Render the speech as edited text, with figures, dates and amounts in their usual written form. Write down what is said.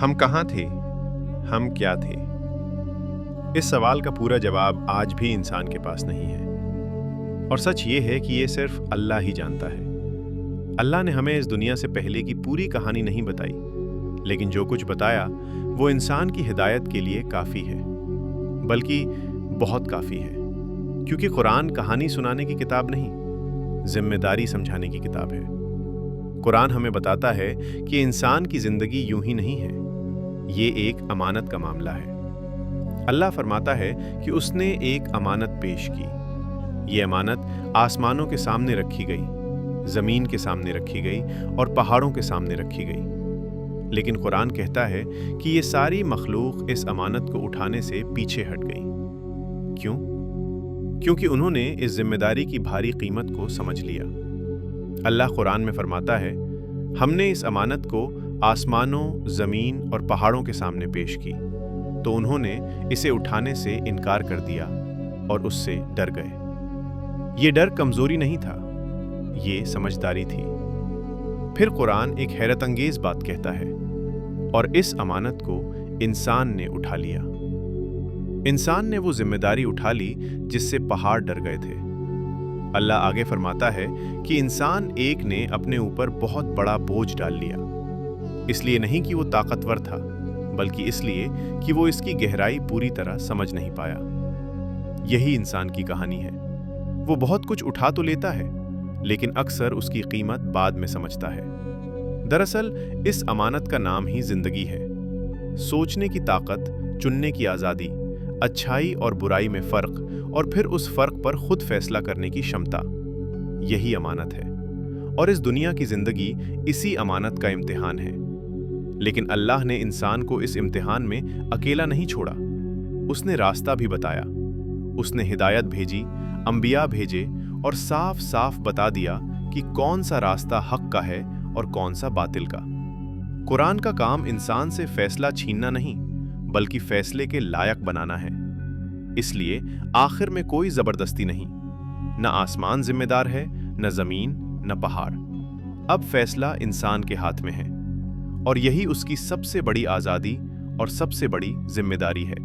हम कहाँ थे? हम क्या थे? इस सवाल का पूरा जवाब आज भी इंसान के पास नहीं है। और सच ये है कि ये सिर्फ अल्लाह ही जानता है। अल्लाह ने हमें इस दुनिया से पहले की पूरी कहानी नहीं बताई, लेकिन जो कुछ बताया वो इंसान की हिदायत के लिए काफ़ी है, बल्कि बहुत काफ़ी है। क्योंकि कुरान कहानी सुनाने की किताब नहीं, जिम्मेदारी समझाने की किताब है। कुरान हमें बताता है कि इंसान की ज़िंदगी यूं ही नहीं है, ये एक अमानत का मामला है। अल्लाह फरमाता है कि उसने एक अमानत पेश की। ये अमानत आसमानों के सामने रखी गई, ज़मीन के सामने रखी गई और पहाड़ों के सामने रखी गई। लेकिन कुरान कहता है कि ये सारी मखलूक इस अमानत को उठाने से पीछे हट गई। क्यों? क्योंकि उन्होंने इस जिम्मेदारी की भारी कीमत को समझ लिया। अल्लाह कुरान में फरमाता है, हमने इस अमानत को आसमानों, ज़मीन और पहाड़ों के सामने पेश की, तो उन्होंने इसे उठाने से इनकार कर दिया और उससे डर गए। ये डर कमज़ोरी नहीं था, ये समझदारी थी। फिर कुरान एक हैरतअंगेज़ बात कहता है, और इस अमानत को इंसान ने उठा लिया। इंसान ने वो जिम्मेदारी उठा ली जिससे पहाड़ डर गए थे। अल्लाह आगे फरमाता है कि इंसान एक ने अपने ऊपर बहुत बड़ा बोझ डाल लिया, इसलिए नहीं कि वो ताकतवर था, बल्कि इसलिए कि वो इसकी गहराई पूरी तरह समझ नहीं पाया। यही इंसान की कहानी है। वो बहुत कुछ उठा तो लेता है, लेकिन अक्सर उसकी कीमत बाद में समझता है। दरअसल इस अमानत का नाम ही जिंदगी है। सोचने की ताकत, चुनने की आज़ादी, अच्छाई और बुराई में फ़र्क और फिर उस फ़र्क पर खुद फैसला करने की क्षमता, यही अमानत है। और इस दुनिया की ज़िंदगी इसी अमानत का इम्तिहान है। लेकिन अल्लाह ने इंसान को इस इम्तिहान में अकेला नहीं छोड़ा। उसने रास्ता भी बताया। उसने हिदायत भेजी, अंबिया भेजे और साफ साफ बता दिया कि कौन सा रास्ता हक का है और कौन सा बातिल का। कुरान का काम इंसान से फैसला छीनना नहीं, बल्कि फैसले के लायक बनाना है। इसलिए आखिर में कोई जबरदस्ती नहीं। न आसमान जिम्मेदार है, न जमीन, न पहाड़। अब फैसला इंसान के हाथ में है, और यही उसकी सबसे बड़ी आज़ादी और सबसे बड़ी जिम्मेदारी है।